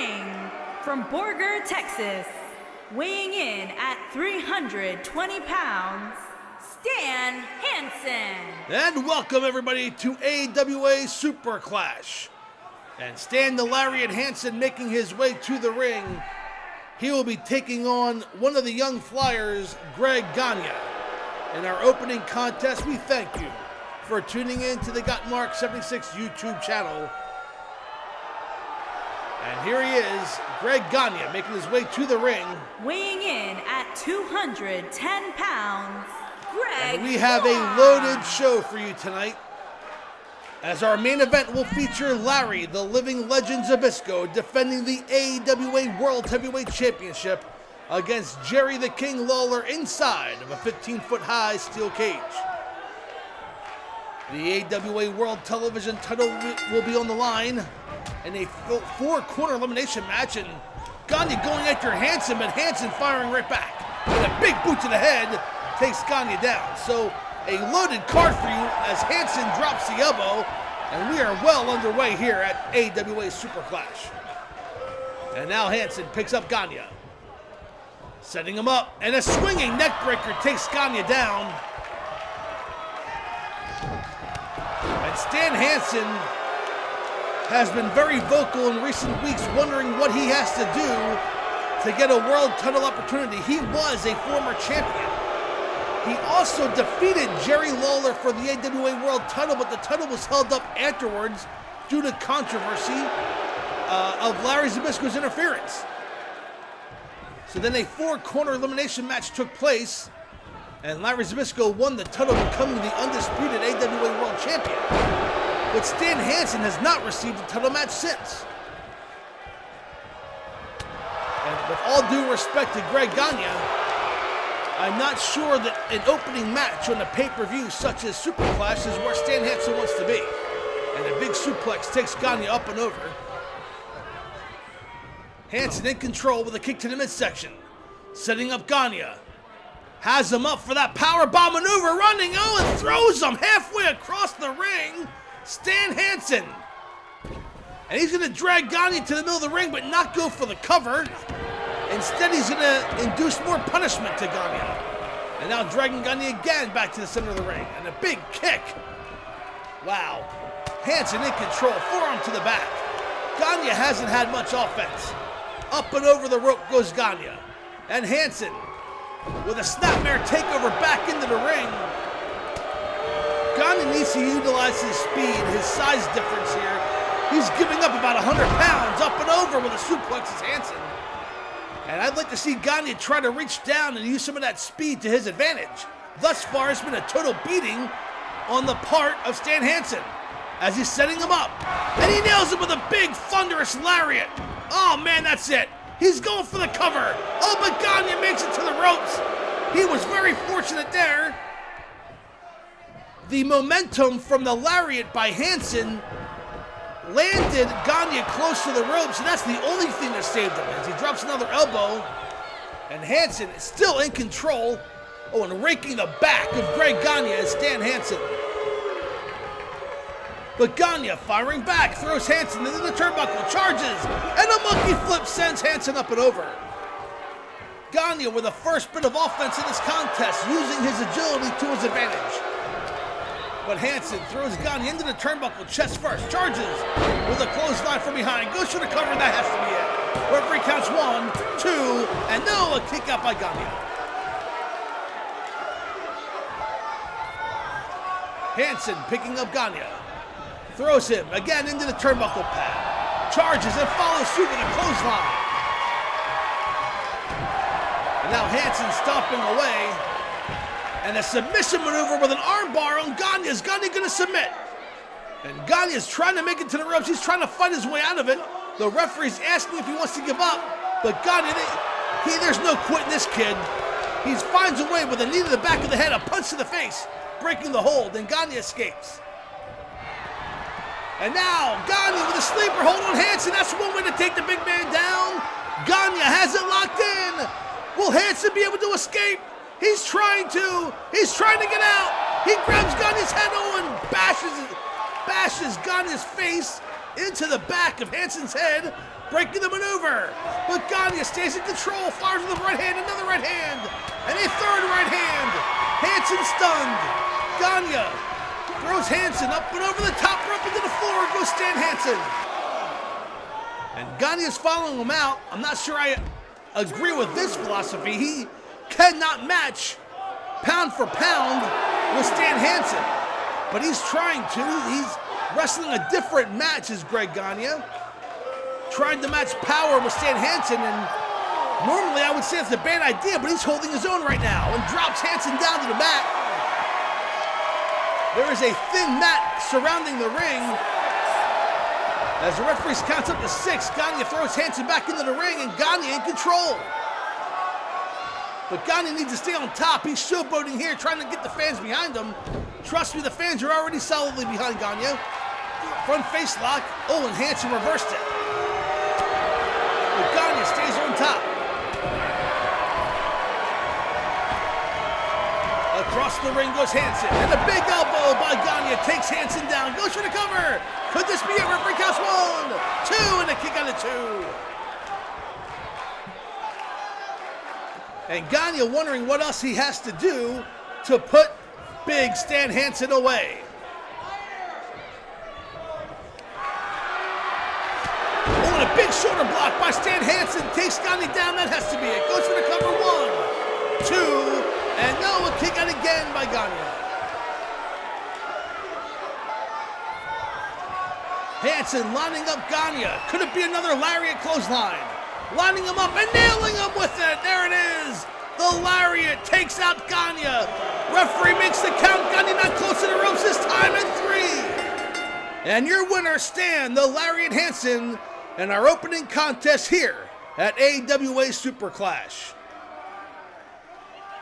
ring, from Borger, Texas, weighing in at 320 pounds, Stan Hansen. And welcome everybody to AWA Super Clash. And Stan the Lariat Hansen making his way to the ring. He will be taking on one of the young flyers, Gagne. In our opening contest, we thank you for tuning in to the Gotmark76 YouTube channel. And here he is, Gagne, making his way to the ring. Weighing in at 210 pounds, And we have a loaded show for you tonight, as our main event will feature Larry, the living legend Zbyszko, defending the AWA World Heavyweight Championship against Jerry the King Lawler inside of a 15-foot high steel cage. The AWA World Television title will be on the line in a four-corner elimination match, and Gagne going after Hansen, but Hansen firing right back. And a big boot to the head takes Gagne down. So a loaded card for you as Hansen drops the elbow, and we are well underway here at AWA Super Clash. And now Hansen picks up Gagne, setting him up, and a swinging neck breaker takes Gagne down. And Stan Hansen has been very vocal in recent weeks, wondering what he has to do to get a world title opportunity. He was a former champion. He also defeated Jerry Lawler for the AWA World Title, but the title was held up afterwards due to controversy of Larry Zbyszko's interference. So then a four-corner elimination match took place, and Larry Zbyszko won the title, becoming the undisputed AWA World Champion. But Stan Hansen has not received a title match since. And with all due respect to Gagne, I'm not sure that an opening match on a pay-per-view such as Super Clash is where Stan Hansen wants to be. And a big suplex takes Gagne up and over. Hansen in control with a kick to the midsection, setting up Gagne. Has him up for that power bomb maneuver, running, and throws him halfway across the ring. Stan Hansen. And he's going to drag Gagne to the middle of the ring, but not go for the cover. Instead, he's going to induce more punishment to Gagne. And now dragging Gagne again back to the center of the ring. And a big kick. Wow. Hansen in control, forearm to the back. Gagne hasn't had much offense. Up and over the rope goes Gagne. And Hansen with a snapmare takeover back into the ring. Gagne needs to utilize his speed, his size difference here. He's giving up about 100 pounds, up and over with a suplex as Hansen. And I'd like to see Gagne try to reach down and use some of that speed to his advantage. Thus far, it's been a total beating on the part of Stan Hansen as he's setting him up. And he nails him with a big, thunderous lariat. Oh man, that's it. He's going for the cover. Oh, but Gagne makes it to the ropes. He was very fortunate there. The momentum from the lariat by Hansen landed Gagne close to the ropes, and that's the only thing that saved him as he drops another elbow. And Hansen is still in control. Oh, and raking the back of Gagne as Stan Hansen. But Gagne firing back, throws Hansen into the turnbuckle, charges, and a monkey flip sends Hansen up and over. Gagne with the first bit of offense in this contest, using his agility to his advantage. But Hansen throws Gagne into the turnbuckle, chest first, charges with a clothesline from behind, goes for the cover, and that has to be it. Referee counts 1, 2, and no, a kick out by Gagne. Hansen picking up Gagne. Throws him again into the turnbuckle pad. Charges and follows suit with a clothesline. And now Hansen stomping away. And a submission maneuver with an armbar on Gagne. Is Gagne going to submit? And Gagne is trying to make it to the ropes. He's trying to fight his way out of it. The referee's asking if he wants to give up. But Gagne, there's no quitting this kid. He finds a way with a knee to the back of the head, a punch to the face, breaking the hold, and Gagne escapes. And now, Gagne with a sleeper hold on Hansen. That's one way to take the big man down. Gagne has it locked in. Will Hansen be able to escape? He's trying to. He's trying to get out. He grabs Gagne's head and bashes Gagne's face into the back of Hansen's head. breaking the maneuver. But Gagne stays in control, fires with the right hand, another right hand, and a third right hand. Hansen stunned. Gagne throws Hansen up and over the top rope into the floor. Goes Stan Hansen. And Gagne is following him out. I'm not sure I agree with this philosophy. He cannot match pound for pound with Stan Hansen. But he's trying to. He's wrestling a different match as Greg Gagne. Trying to match power with Stan Hansen, and normally I would say it's a bad idea, but he's holding his own right now and drops Hansen down to the mat. There is a thin mat surrounding the ring. As the referee counts up to 6, Gagne throws Hansen back into the ring, and Gagne in control. But Gagne needs to stay on top. He's showboating here, trying to get the fans behind him. Trust me, the fans are already solidly behind Gagne. Front face lock. Oh, and Hansen reversed it. But Gagne stays on top. Across the ring goes Hansen, and a big elbow by Gagne takes Hansen down. Goes for the cover. Could this be it? Referee counts 1, 2, and a kick out of 2. And Gagne wondering what else he has to do to put big Stan Hansen away. Oh, and a big shoulder block by Stan Hansen takes Gagne down. That has to be it. Goes for the cover. 1, 2, and no, a kick out again by Gagne. Hansen lining up Gagne. Could it be another lariat clothesline? Lining him up and nailing him with it. There it is. The lariat takes out Gagne. Referee makes the count. Gagne not close to the ropes this time, and 3. And your winner, Stan, the Lariat Hansen, in our opening contest here at AWA Super Clash.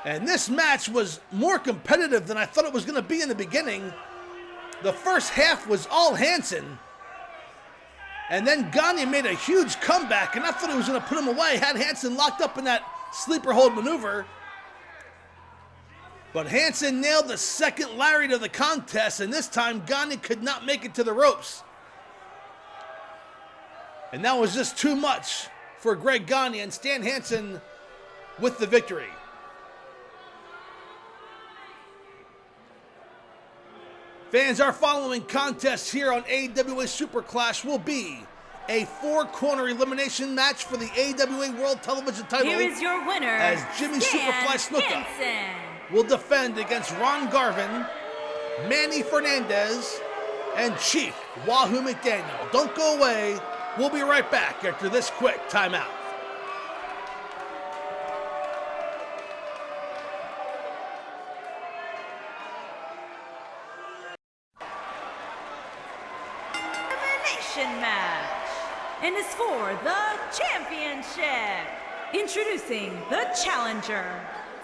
And this match was more competitive than I thought it was going to be in the beginning. The first half was all Hansen. And then Gagne made a huge comeback, and I thought he was going to put him away. Had Hansen locked up in that sleeper hold maneuver. But Hansen nailed the second lariat of the contest, and this time Gagne could not make it to the ropes. And that was just too much for Greg Gagne, and Stan Hansen with the victory. Fans, our following contest here on AWA Super Clash will be a 4-corner elimination match for the AWA World Television Title. Here is your winner, as Jimmy Superfly Snuka will defend against Ron Garvin, Manny Fernandez, and Chief Wahoo McDaniel. Don't go away. We'll be right back after this quick timeout. Match, and is for the championship. Introducing the challenger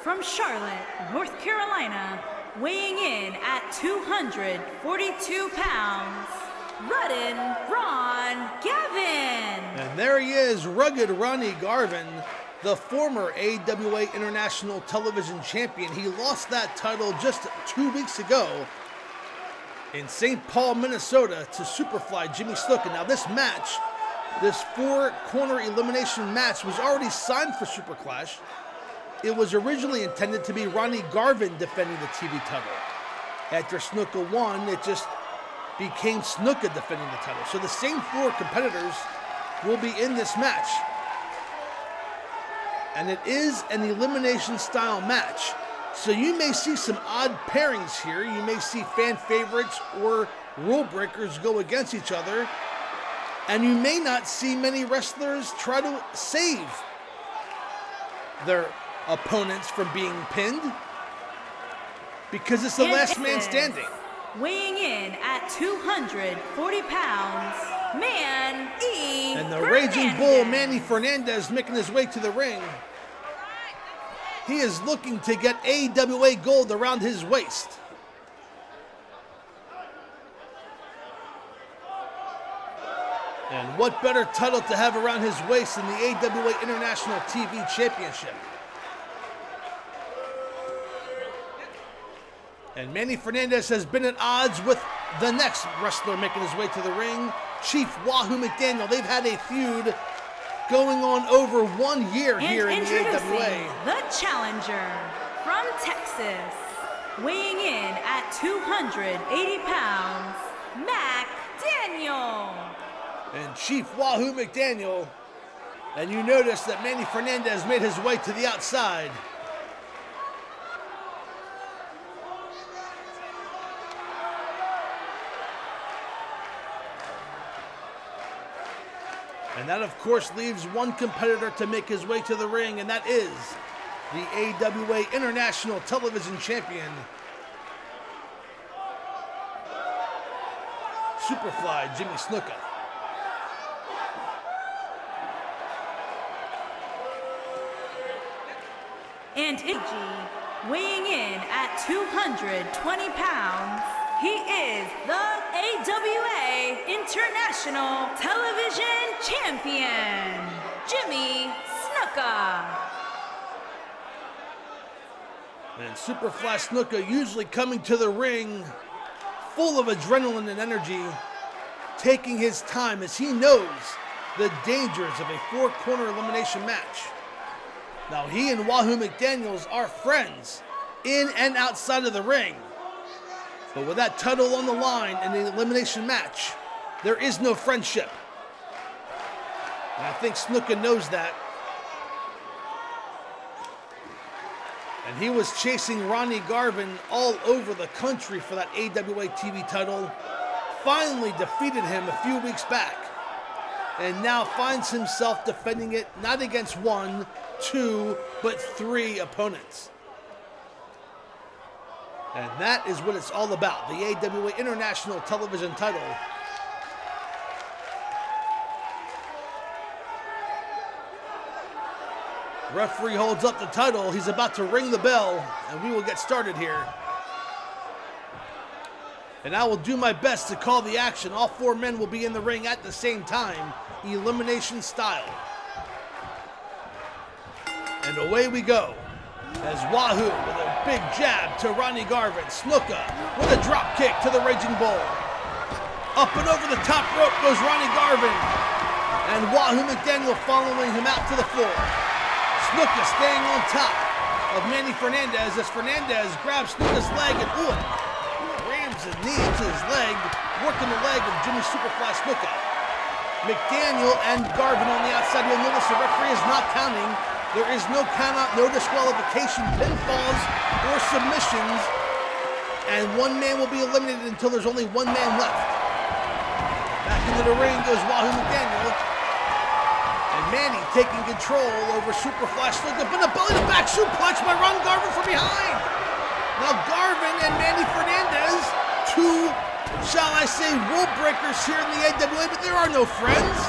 from Charlotte, North Carolina, weighing in at 242 pounds, Rugged Ron Garvin. And there he is, Rugged Ronnie Garvin, the former AWA International Television Champion. He lost that title just 2 weeks ago in St. Paul, Minnesota, to Superfly Jimmy Snuka. Now this match, this 4-corner elimination match, was already signed for Super Clash. It was originally intended to be Ronnie Garvin defending the TV title. After Snuka won, it just became Snuka defending the title. So the same 4 competitors will be in this match. And it is an elimination style match. So you may see some odd pairings here. You may see fan favorites or rule breakers go against each other. And you may not see many wrestlers try to save their opponents from being pinned, because it's the last man standing. Weighing in at 240 pounds, Manny And the Raging Bull, Manny Fernandez, making his way to the ring. He is looking to get AWA gold around his waist. And what better title to have around his waist than the AWA International TV Championship? And Manny Fernandez has been at odds with the next wrestler making his way to the ring, Chief Wahoo McDaniel. They've had a feud going on over 1 year here in the introducing AWA. the challenger from Texas, weighing in at 280 pounds, McDaniel. And Chief Wahoo McDaniel. And you notice that Manny Fernandez made his way to the outside. And that, of course, leaves one competitor to make his way to the ring, and that is the AWA International Television Champion, Superfly Jimmy Snuka. And weighing in at 220 pounds, he is the AWA International Television Champion, Jimmy Snuka. And Superfly Snuka usually coming to the ring full of adrenaline and energy, taking his time as he knows the dangers of a four-corner elimination match. Now, he and Wahoo McDaniels are friends in and outside of the ring. But with that title on the line in the elimination match, there is no friendship. And I think Snuka knows that. And he was chasing Ronnie Garvin all over the country for that AWA TV title. Finally defeated him a few weeks back. And now finds himself defending it not against 1, 2, but 3 opponents. And that is what it's all about, the AWA International Television title. Referee holds up the title. He's about to ring the bell, and we will get started here. And I will do my best to call the action. All 4 men will be in the ring at the same time, elimination style. And away we go, as Wahoo with a big jab to Ronnie Garvin. Snuka with a drop kick to the Raging Bull. Up and over the top rope goes Ronnie Garvin, and Wahoo McDaniel following him out to the floor. Snuka staying on top of Manny Fernandez as Fernandez grabs Snuka's leg and rams his knee into his leg, working the leg of Jimmy Superfly Snuka. McDaniel and Garvin on the outside. You'll notice the referee is not counting. There is no countout, no disqualification, pinfalls, or submissions. And 1 man will be eliminated until there's only 1 man left. Back into the ring goes Wahoo McDaniel. And Manny taking control over Superfly Snuka, but a belly-to-back suplex by Ron Garvin from behind. Now Garvin and Manny Fernandez, 2, shall I say, rule breakers here in the AWA, but there are no friends.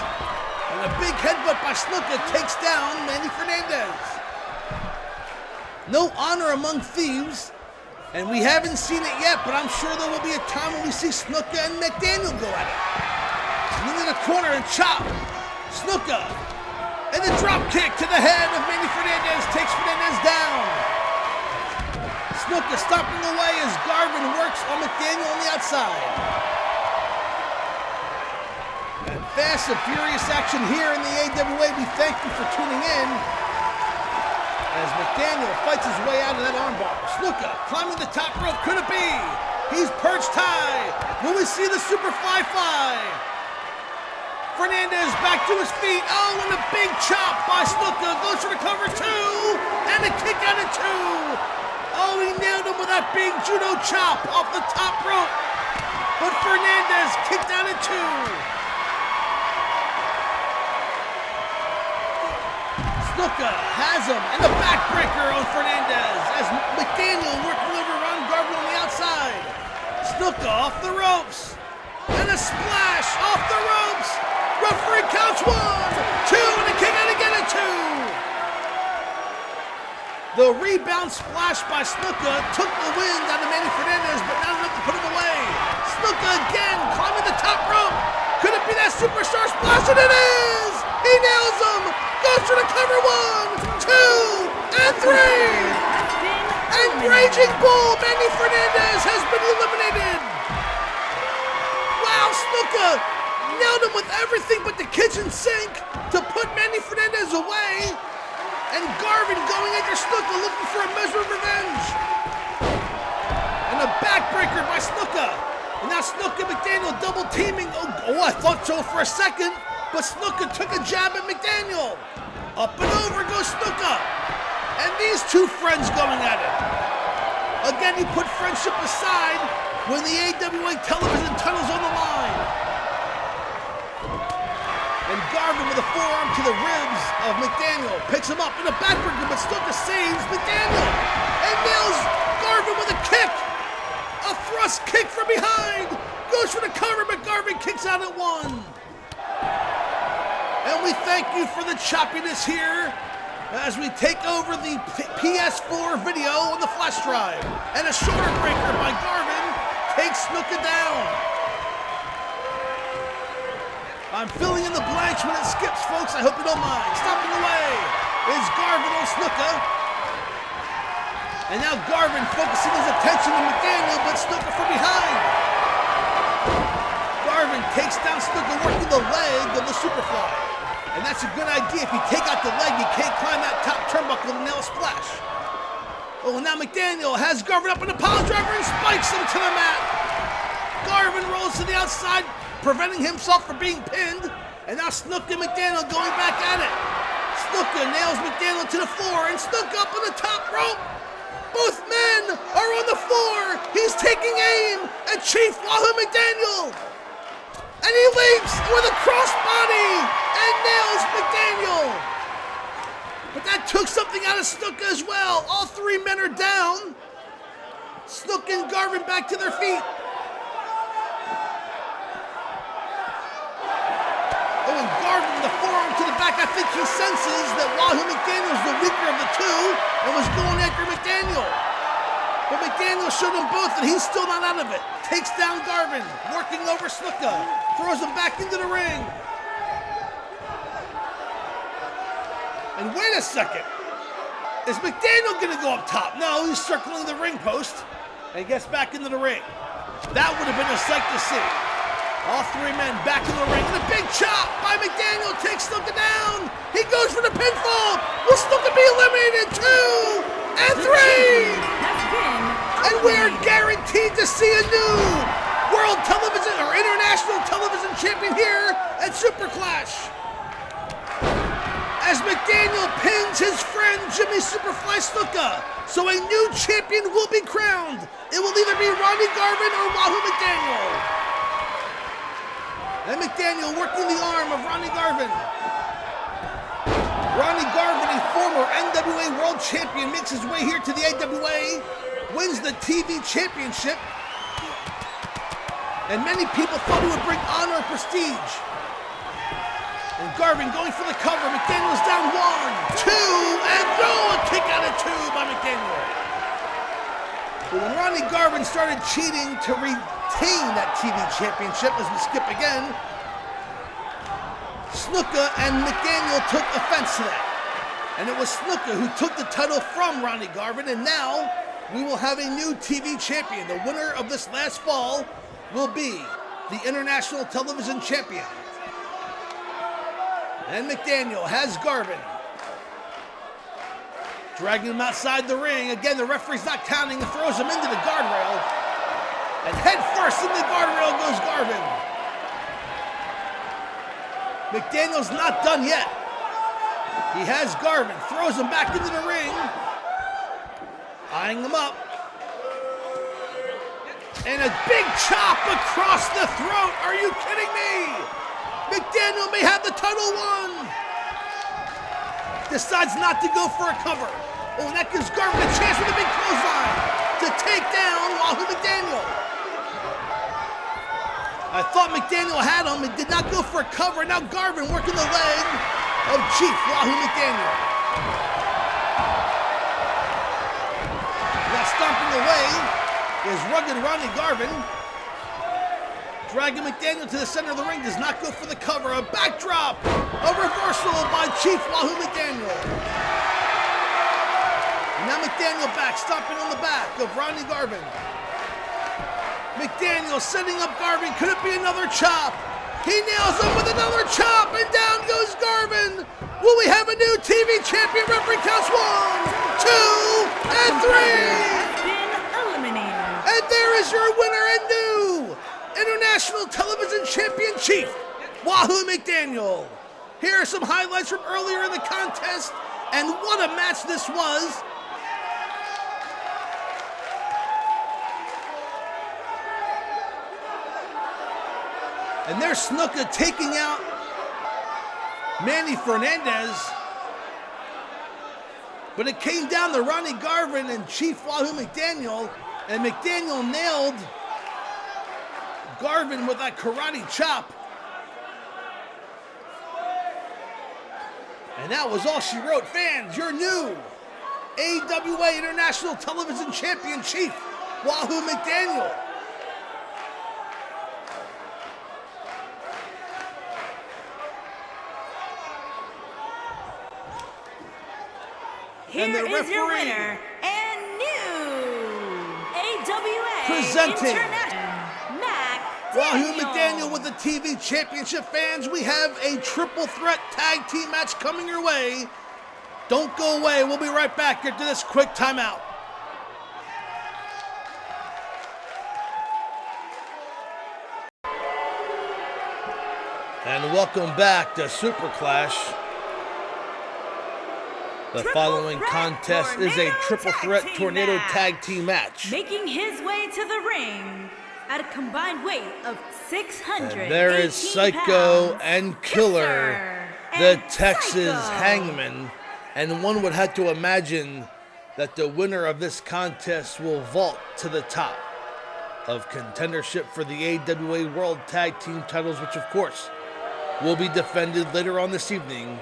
And a big headbutt by Snuka takes down Manny Fernandez. No honor among thieves, and we haven't seen it yet, but I'm sure there will be a time when we see Snuka and McDaniel go at it. And into the corner and chop. Snuka, and the drop kick to the head of Manny Fernandez takes Fernandez down. Snuka stopping away as Garvin works on McDaniel on the outside. And fast and furious action here in the AWA. We thank you for tuning in as McDaniel fights his way out of that armbar. Snuka climbing the top rope. Could it be? He's perched high. Will we see the Superfly fly? Fernandez back to his feet. Oh, and a big chop by Snuka. Goes for the cover 2. And a kick out of 2. Oh, he nailed him with that big judo chop off the top rope. But Fernandez kicked out at 2. Snuka has him, and a backbreaker on Fernandez as McDaniel working over Ron Garvin on the outside. Snuka off the ropes, and a splash off the ropes. Referee counts 1, 2, and a kick out again at 2. The rebound splash by Snuka took the wind out of Manny Fernandez, but not enough to put him away. Snuka again climbing the top rope. Could it be that superstar splash? And it is! He nails him! Goes for the cover 1, 2, and 3! And Raging Bull, Manny Fernandez has been eliminated! Wow, Snuka nailed him with everything but the kitchen sink to to put Manny Fernandez away. And Garvin going after Snuka, looking for a measure of revenge. And a backbreaker by Snuka. And now Snuka and McDaniel double teaming. Oh, I thought so for a second. But Snuka took a jab at McDaniel. Up and over goes Snuka. And these two friends going at it. Again, you put friendship aside when the AWA television title's on the line. And Garvin with a forearm to the ribs of McDaniel. Picks him up in a backbreaker, but Snuka saves McDaniel. And nails Garvin with a kick. A thrust kick from behind. Goes for the cover, but Garvin kicks out at one. And we thank you for the choppiness here as we take over the PS4 video on the flash drive. And a shoulder breaker by Garvin takes Snuka down. I'm filling in the blanks when it skips, folks. I hope you don't mind. Stopping away is Garvin on Snuka. And now Garvin focusing his attention on McDaniel, but Snuka from behind. Garvin takes down Snuka, working the leg of the Superfly. And that's a good idea. If you take out the leg, you can't climb that top turnbuckle and nail splash. Oh, and now McDaniel has Garvin up in a pile driver and spikes him to the mat. Garvin rolls to the outside, preventing himself from being pinned. And now Snuka and McDaniel going back at it. Snuka nails McDaniel to the floor and Snuka up on the top rope. Both men are on the floor. He's taking aim at Chief Wahoo McDaniel. And he leaps with a crossbody and nails McDaniel. But that took something out of Snuka as well. All three men are down. Snuka and Garvin back to their feet. Oh, and Garvin with the forearm to the back. I think he senses that Wahoo McDaniel is the weaker of the two and was going after McDaniel. But McDaniel showed them both that he's still not out of it. Takes down Garvin, working over Snuka, throws him back into the ring. And wait a second. Is McDaniel gonna go up top? No, he's circling the ring post and gets back into the ring. That would have been a sight to see. All three men back in the ring. And a big chop by McDaniel takes Snuka down. He goes for the pinfall. Will Snuka be eliminated? 2 and 3. And we're guaranteed to see a new world television or international television champion here at Super Clash. As McDaniel pins his friend Jimmy Superfly Snuka, so a new champion will be crowned. It will either be Ronnie Garvin or Wahoo McDaniel. And McDaniel working the arm of Ronnie Garvin. Ronnie Garvin, a former NWA World Champion, makes his way here to the AWA, wins the TV Championship. And many people thought he would bring honor and prestige. And Garvin going for the cover. McDaniel's down 1, 2, and a kick out of 2 by McDaniel. But when Ronnie Garvin started cheating to retain that TV Championship, as we skip again, Snuka and McDaniel took offense to that. And it was Snuka who took the title from Ronnie Garvin, and now we will have a new TV champion. The winner of this last fall will be the International Television Champion. And McDaniel has Garvin. Dragging him outside the ring. Again, the referee's not counting and throws him into the guardrail. And head first in the guardrail goes Garvin. McDaniel's not done yet. He has Garvin, throws him back into the ring. Eyeing him up. And a big chop across the throat. Are you kidding me? McDaniel may have the title won. Decides not to go for a cover. Oh, and that gives Garvin a chance with a big clothesline to take down Wahoo McDaniel. I thought McDaniel had him and did not go for a cover. Now Garvin working the leg of Chief Wahoo McDaniel. Now stomping away is rugged Ronnie Garvin. Dragging McDaniel to the center of the ring, does not go for the cover. A backdrop, a reversal by Chief Wahoo McDaniel. And now McDaniel back, stomping on the back of Ronnie Garvin. McDaniel setting up Garvin. Could it be another chop? He nails him with another chop, and down goes Garvin. Will we have a new TV champion? Referee counts 1, 2, and 3. Has been eliminated. And there is your winner and new International Television Champion Chief, Wahoo McDaniel. Here are some highlights from earlier in the contest, and what a match this was. And there's Snuka taking out Manny Fernandez. But it came down to Ronnie Garvin and Chief Wahoo McDaniel, and McDaniel nailed Garvin with that karate chop. And that was all she wrote. Fans, your new AWA International Television Champion Chief, Wahoo McDaniel. Here And the is your referee winner and new AWA presenting International Wahoo McDaniel with the TV Championship. Fans, we have a triple threat tag team match coming your way. Don't go away. We'll be right back after this quick timeout. And welcome back to Super Clash. The following contest is a triple threat tornado tag team match. Making his way to the ring at a combined weight of 600. And there is Psycho and Killer, the Texas Hangmen. And one would have to imagine that the winner of this contest will vault to the top of contendership for the AWA World Tag Team titles, which of course will be defended later on this evening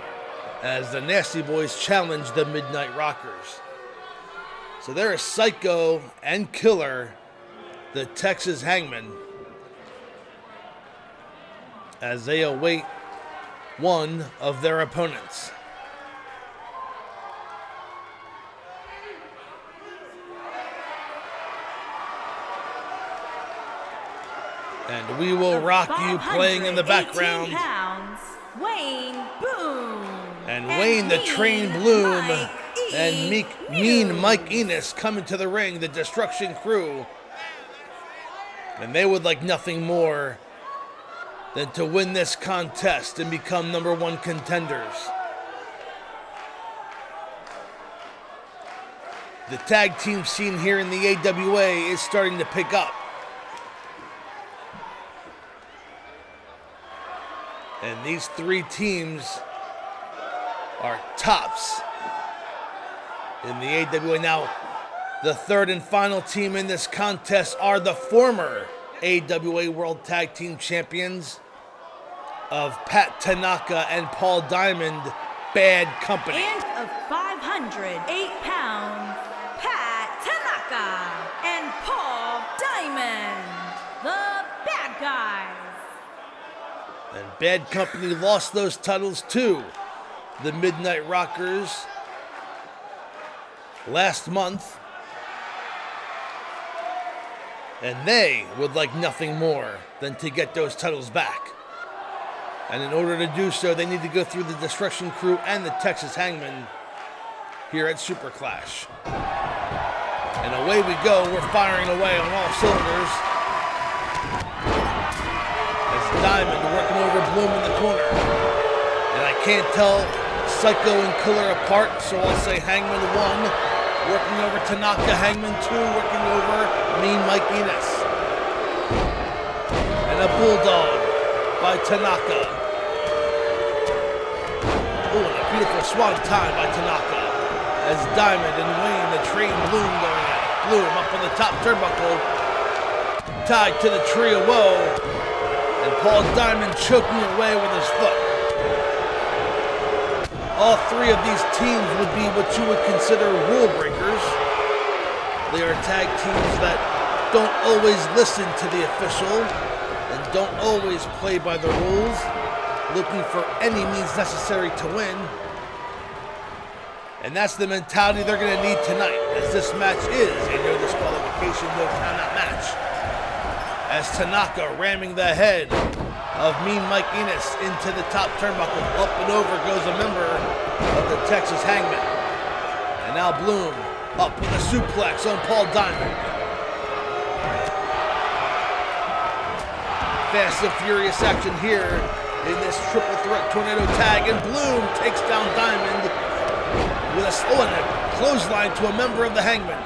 as the Nasty Boys challenge the Midnight Rockers. So there is Psycho and Killer, the Texas Hangmen, as they await one of their opponents. And we will rock you playing in the background. Pounds, Wayne Boom. And Wayne the Train Bloom and Mean Mike Enos coming to the ring, the Destruction Crew. And they would like nothing more than to win this contest and become #1 contenders. The tag team scene here in the AWA is starting to pick up. And these three teams are tops in the AWA. Now, the third and final team in this contest are the former AWA World Tag Team Champions of Pat Tanaka and Paul Diamond, Bad Company. And of 508 pounds, Pat Tanaka and Paul Diamond, the Bad Guys. And Bad Company lost those titles to the Midnight Rockers last month. And they would like nothing more than to get those titles back. And in order to do so, they need to go through the Destruction Crew and the Texas Hangmen here at Super Clash. And away we go. We're firing away on all cylinders. Diamond working over Bloom in the corner. And I can't tell Psycho and Killer apart, so I'll say Hangman 1, working over Tanaka, Hangman 2, working over Mean Mike Enos. And a Bulldog by Tanaka. Oh, and a beautiful swanton by Tanaka. As Diamond and Wayne, the Train Bloom going at it. Bloom up on the top turnbuckle. Tied to the Tree of Woe. And Paul Diamond choking away with his foot. All three of these teams would be what you would consider rule breakers. They are tag teams that don't always listen to the official and don't always play by the rules, looking for any means necessary to win. And that's the mentality they're going to need tonight, as this match is a no disqualification, no countout match. As Tanaka ramming the head of Mean Mike Enos into the top turnbuckle. Up and over goes a member of the Texas Hangmen. And now Bloom up with a suplex on Paul Diamond. Fast and furious action here in this triple threat tornado tag, and Bloom takes down Diamond with a clothesline to a member of the Hangmen.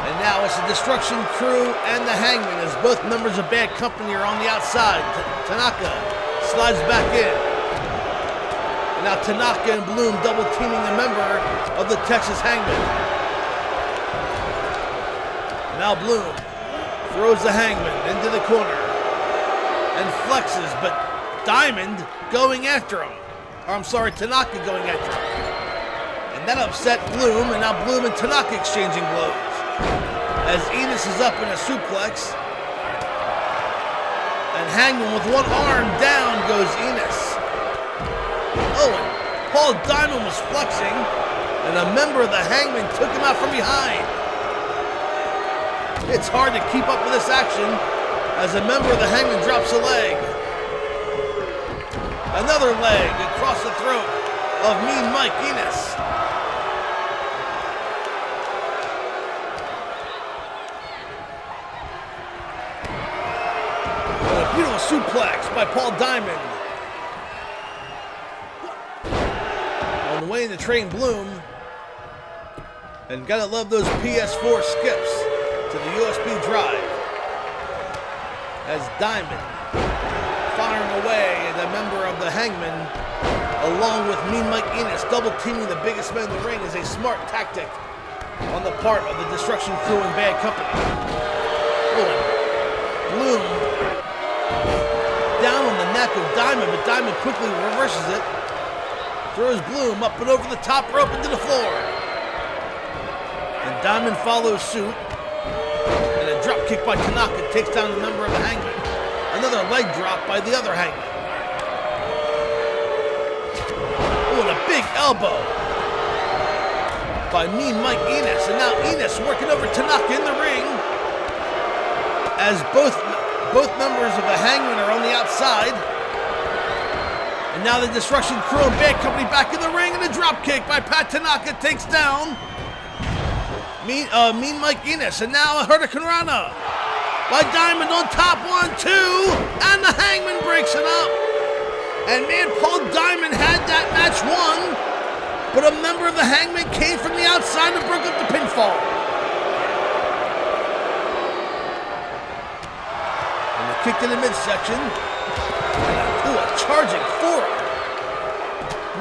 And now it's the Destruction Crew and the Hangmen as both members of Bad Company are on the outside. Tanaka slides back in. And now Tanaka and Bloom double teaming a member of the Texas Hangmen. And now Bloom throws the Hangman into the corner and flexes, but Diamond going after him. Or I'm sorry, Tanaka going after him. And that upset Bloom, and now Bloom and Tanaka exchanging blows. As Enos is up in a suplex. And Hangman with one arm down goes Enos. Oh, and Paul Diamond was flexing, and a member of the Hangman took him out from behind. It's hard to keep up with this action as a member of the Hangman drops a leg. Another leg across the throat of Mean Mike Enos. And a beautiful suplex by Paul Diamond. On the way in to train Bloom. And gotta love those PS4 skips to the USB drive as Diamond firing away at a member of the Hangman along with Mean Mike Enos. Double teaming the biggest man in the ring is a smart tactic on the part of the Destruction Crew and Bad Company. Oh, Bloom down on the neck of Diamond, but Diamond quickly reverses it. Throws Bloom up and over the top rope into the floor. And Diamond follows suit. And a drop kick by Tanaka takes down a member of the Hangman. Another leg drop by the other Hangman. Oh, and a big elbow by Mean Mike Enos. And now Enos working over Tanaka in the ring as both members of the Hangman are on the outside. And now the Destruction Crew and Bad Company back in the ring, and a drop kick by Pat Tanaka takes down Mean Mike Enos. And now a Hurricane Rana by Diamond on top, 1, 2, and the Hangman breaks it up. And man, Paul Diamond had that match won, but a member of the Hangman came from the outside and broke up the pinfall. And the kick to the midsection. Ooh, a charging forearm.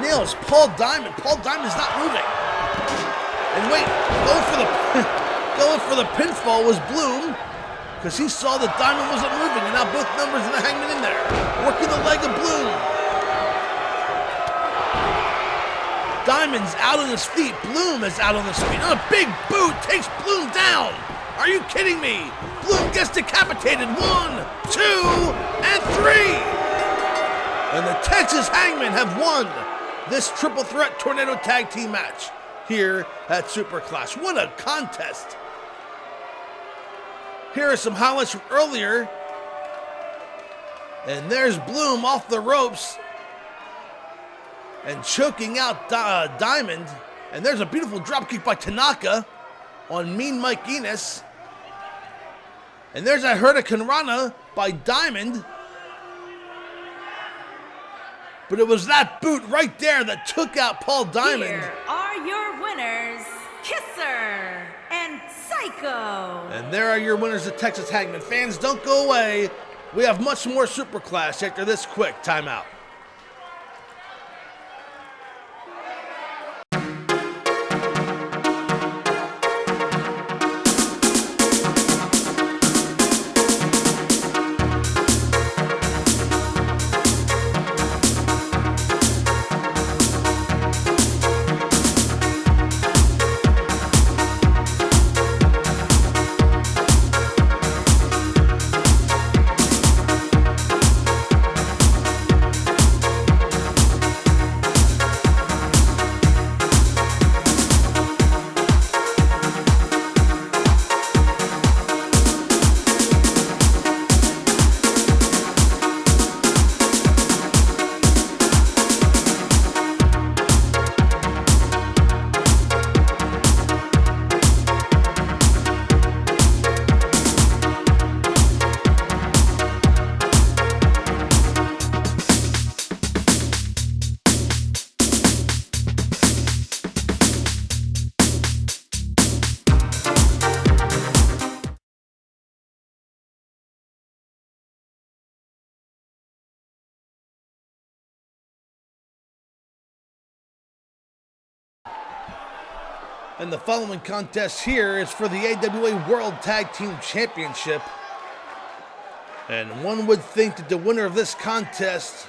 Nails Paul Diamond. Paul Diamond's not moving. And wait, going for the pinfall was Bloom, because he saw that Diamond wasn't moving, and now both members of the Hangman in there, working the leg of Bloom. Diamond's out on his feet. Bloom is out on his feet. And a big boot takes Bloom down. Are you kidding me? Bloom gets decapitated. 1, 2, and 3. And the Texas Hangmen have won this triple threat tornado tag team match here at Superclash. What a contest. Here are some highlights from earlier. And there's Bloom off the ropes and choking out Diamond. And there's a beautiful dropkick by Tanaka on Mean Mike Enos. And there's a Hurricane Rana by Diamond. But it was that boot right there that took out Paul Diamond. Here are your winners, Kisser and Psycho. And there are your winners, the Texas Hangmen. Fans, don't go away. We have much more Superclash after this quick timeout. And the following contest here is for the AWA World Tag Team Championship. And one would think that the winner of this contest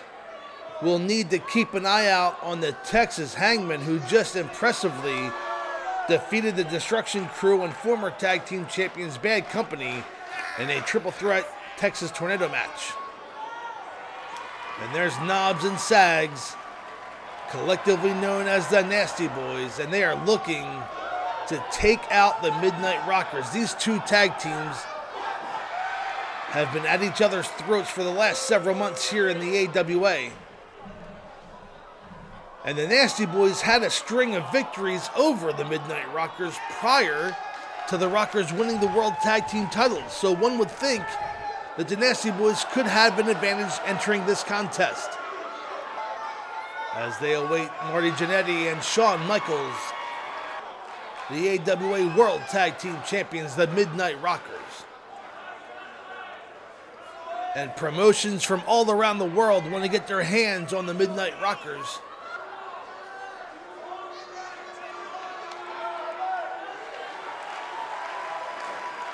will need to keep an eye out on the Texas Hangmen, who just impressively defeated the Destruction Crew and former tag team champions Bad Company in a triple threat Texas Tornado match. And there's Knobs and Sags, collectively known as the Nasty Boys, and they are looking to take out the Midnight Rockers. These two tag teams have been at each other's throats for the last several months here in the AWA. And the Nasty Boys had a string of victories over the Midnight Rockers prior to the Rockers winning the World Tag Team titles. So one would think that the Nasty Boys could have an advantage entering this contest, as they await Marty Jannetty and Shawn Michaels, the AWA World Tag Team Champions, the Midnight Rockers. And promotions from all around the world want to get their hands on the Midnight Rockers.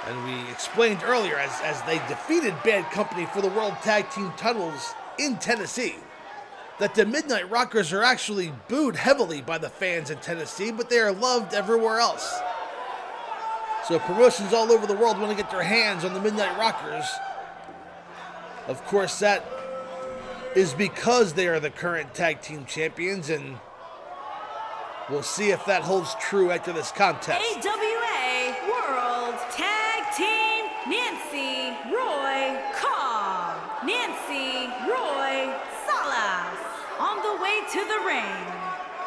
And we explained earlier, as they defeated Bad Company for the World Tag Team titles in Tennessee, that the Midnight Rockers are actually booed heavily by the fans in Tennessee, but they are loved everywhere else. So promotions all over the world want to get their hands on the Midnight Rockers. Of course, that is because they are the current tag team champions, and we'll see if that holds true after this contest. AWA World Tag Team Nancy Roy Cobb, Nancy Roy Salas, on the way to the ring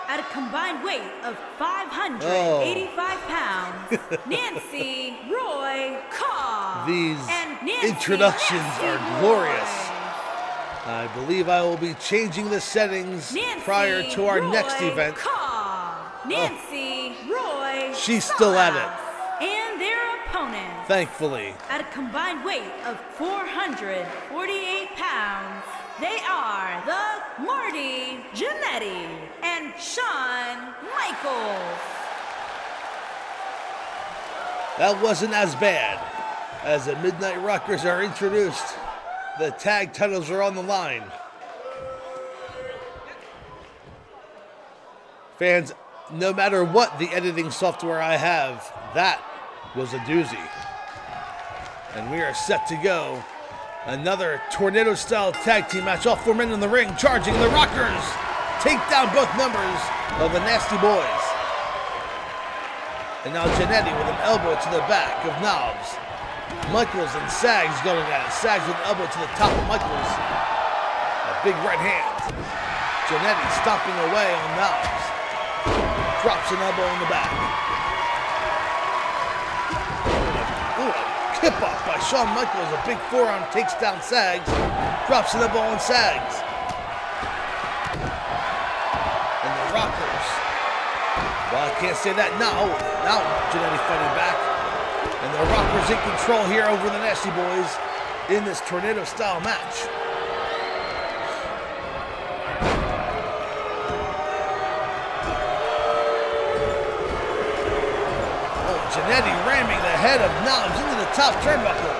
at a combined weight of 585 pounds. Nancy Roy Cobb. These and Nancy introductions Nancy are glorious. Roy. I believe I will be changing the settings Nancy prior to our Roy next event. Cobb, Nancy Roy She's still at it. Salas, and their opponents, Thankfully. at a combined weight of 448 pounds, they are the Marty Jannetty and Shawn Michaels. That wasn't as bad. As the Midnight Rockers are introduced, the tag titles are on the line. Fans, no matter what the editing software I have, that was a doozy. And we are set to go. Another tornado-style tag team match. All four men in the ring charging. The Rockers take down both members of the Nasty Boys. And now Jannetty with an elbow to the back of Knobs. Michaels and Sags going at it. Sags with an elbow to the top of Michaels. A big right hand. Jannetty stomping away on Knobs. Drops an elbow in the back. Ooh, a kip off by Shawn Michaels. A big forearm takes down Sags. Drops an elbow on Sags. And the Rockers. Well, I can't say that now. Now Jannetty fighting back. And the Rockers in control here over the Nasty Boys in this tornado-style match. Oh, Jannetty ramming the head of Knobs into the top turnbuckle.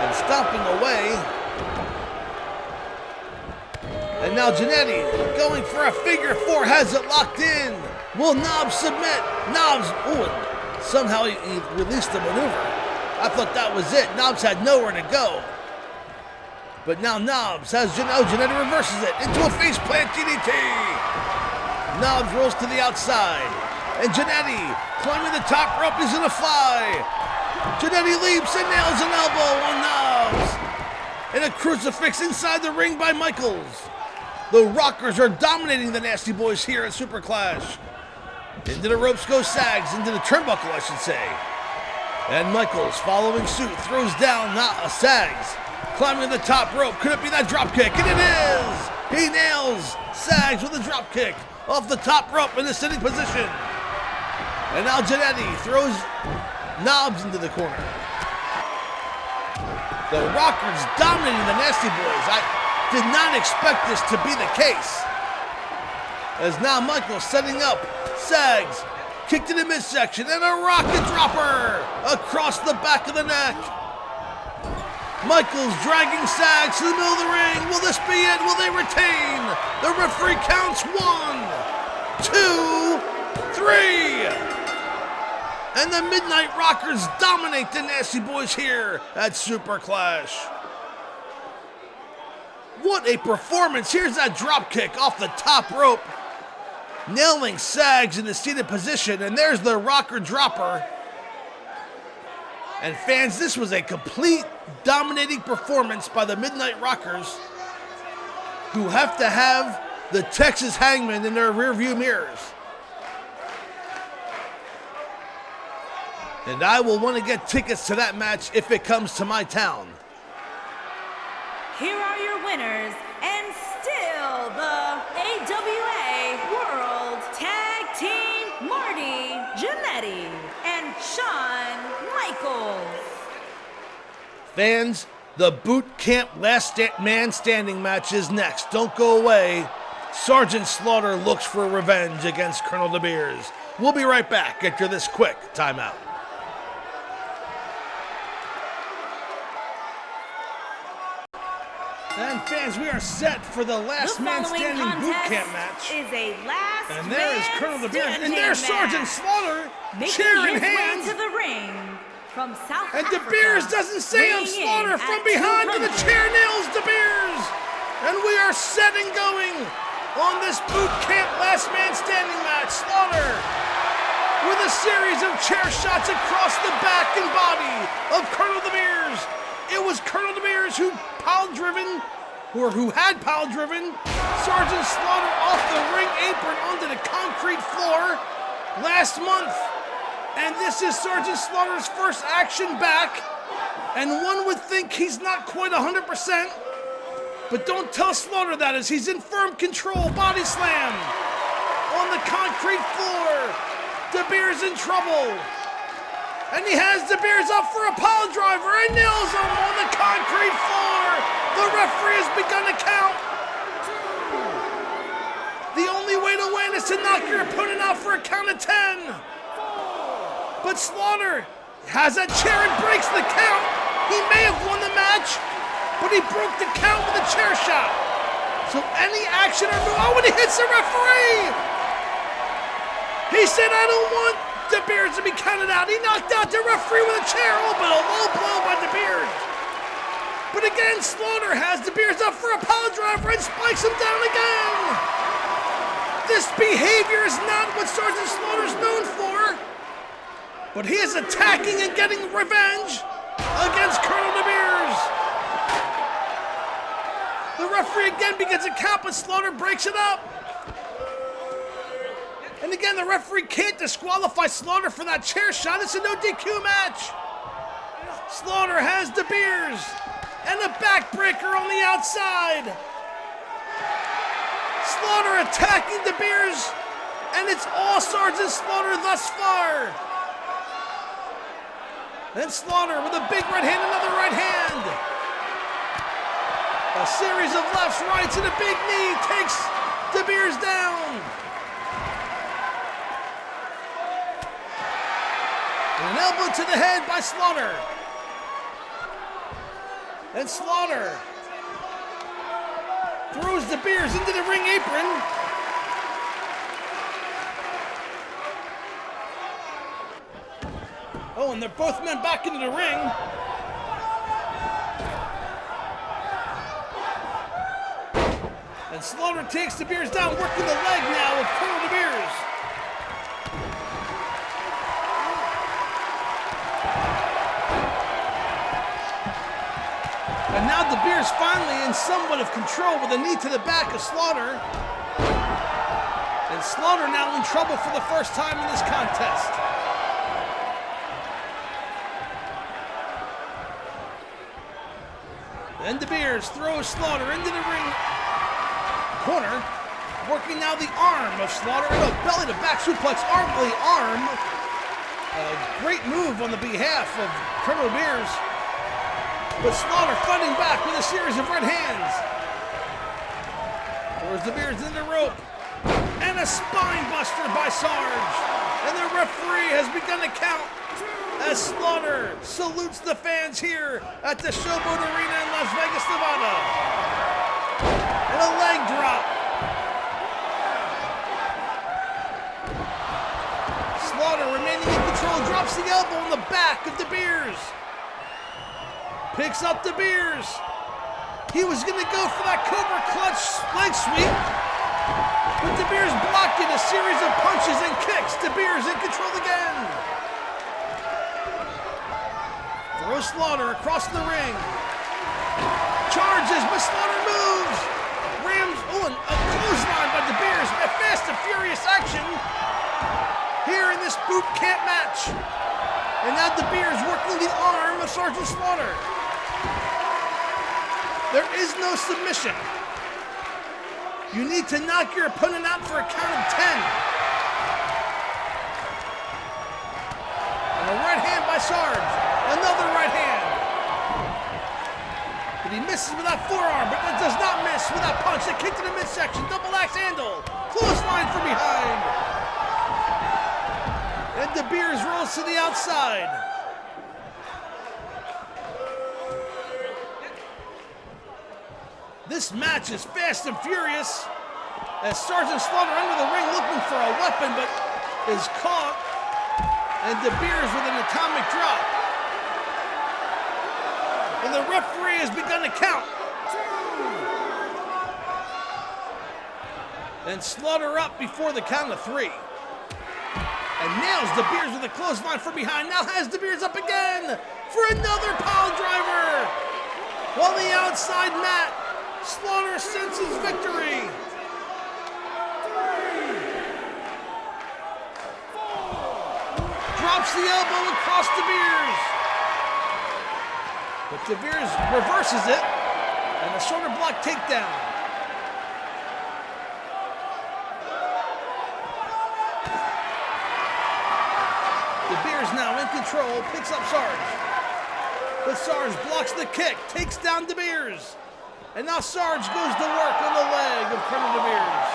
And stomping away. And now Jannetty going for a figure four, has it locked in. Will Knobs submit? Knobs, ooh, somehow he released the maneuver. I thought that was it. Knobs had nowhere to go. But now Knobs has Jannetty reverses it into a faceplant DDT. Knobs rolls to the outside. And Jannetty climbing the top rope, is gonna fly. Jannetty leaps and nails an elbow on Knobs. And a crucifix inside the ring by Michaels. The Rockers are dominating the Nasty Boys here at Super Clash. Into the ropes goes Sags, into the turnbuckle, I should say. And Michaels, following suit, throws down Sags. Climbing the top rope, could it be that drop kick? And it is! He nails Sags with a drop kick off the top rope in the sitting position. And now Jannetty throws Knobs into the corner. The Rockers dominating the Nasty Boys. I did not expect this to be the case. As now Michael's setting up. Sags, kick to the midsection, and a rocket dropper across the back of the neck. Michael's dragging Sags to the middle of the ring. Will this be it? Will they retain? The referee counts 1, 2, 3. And the Midnight Rockers dominate the Nasty Boys here at Super Clash. What a performance. Here's that drop kick off the top rope, nailing Sags in the seated position, and there's the rocker dropper. And fans, this was a complete dominating performance by the Midnight Rockers, who have to have the Texas Hangmen in their rearview mirrors. And I will want to get tickets to that match if it comes to my town. Here are your winners, and still the AWA World Tag Team Marty Jannetty and Shawn Michaels. Fans, the Boot Camp Last Man Standing match is next. Don't go away. Sergeant Slaughter looks for revenge against Col DeBeers. We'll be right back after this quick timeout. And fans, we are set for the Last Man Standing Boot Camp match. Is a last and there is Col DeBeers, and there's Sergeant Slaughter, making chair in his way hand. to the ring from South And Africa. DeBeers doesn't say him. Slaughter from behind, and the chair nails DeBeers. And we are set and going on this Boot Camp Last Man Standing match. Slaughter with a series of chair shots across the back and body of Col DeBeers. It was Col DeBeers who had pile driven Sergeant Slaughter off the ring apron onto the concrete floor last month. And this is Sergeant Slaughter's first action back. And one would think he's not quite 100%. But don't tell Slaughter that, as he's in firm control. Body slam on the concrete floor. DeBeers in trouble. And he has DeBeers up for a pile driver and nails him on the concrete floor. The referee has begun to count. The only way to win is to knock your opponent out for a count of 10. But Slaughter has that chair and breaks the count. He may have won the match, but he broke the count with a chair shot. So any action or move, oh, and he hits the referee. He said, I don't want DeBeers to be counted out. He knocked out the referee with a chair. Oh, but a low blow by DeBeers. But again, Slaughter has DeBeers up for a pile driver and spikes him down again. This behavior is not what Sergeant Slaughter's known for. But he is attacking and getting revenge against Col DeBeers. The referee again begins a count, but Slaughter breaks it up. And again, the referee can't disqualify Slaughter for that chair shot. It's a no DQ match. Slaughter has DeBeers and a backbreaker on the outside. Slaughter attacking DeBeers, and it's all Sergeant Slaughter thus far. Then Slaughter with a big right hand, another right hand. A series of lefts, rights, and a big knee takes DeBeers down. And an elbow to the head by Slaughter. And Slaughter throws DeBeers into the ring apron. Oh, and they're both men back into the ring. And Slaughter takes DeBeers down, working the leg now with Col DeBeers. And now DeBeers finally in somewhat of control with a knee to the back of Slaughter. And Slaughter now in trouble for the first time in this contest. And DeBeers throws Slaughter into the ring corner, working now the arm of Slaughter, and a belly to back suplex, arm. A great move on the behalf of Col DeBeers. But Slaughter fighting back with a series of red hands. Throws DeBeers in the rope. And a spine buster by Sarge. And the referee has begun to count as Slaughter salutes the fans here at the Showboat Arena in Las Vegas, Nevada. And a leg drop. Slaughter remaining in control, drops the elbow on the back of DeBeers. Picks up DeBeers. He was going to go for that Cobra Clutch leg sweep, but DeBeers blocked it, a series of punches and kicks. DeBeers in control again. Throws Slaughter across the ring. Charges, but Slaughter moves. Rams, and a clothesline by DeBeers. A fast and furious action here in this boot camp match. And now DeBeers working the arm of Sergeant Slaughter. There is no submission. You need to knock your opponent out for a count of 10. And a right hand by Sarge. Another right hand. But he misses with that forearm, but it does not miss with that punch. That kick to the midsection. Double axe handle. Clothesline from behind. And DeBeers rolls to the outside. This match is fast and furious as Sergeant Slaughter under the ring looking for a weapon, but is caught. And DeBeers with an atomic drop. And the referee has begun to count. And Slaughter up before the count of 3. And nails DeBeers with a clothesline from behind. Now has DeBeers up again for another pile driver. While the outside mat, Slaughter senses victory. 3, 4. Drops the elbow across DeBeers. But DeBeers reverses it. And a shoulder block takedown. DeBeers now in control, picks up Sarge. But Sarge blocks the kick, takes down DeBeers. And now Sarge goes to work on the leg of Colonel DeBeers.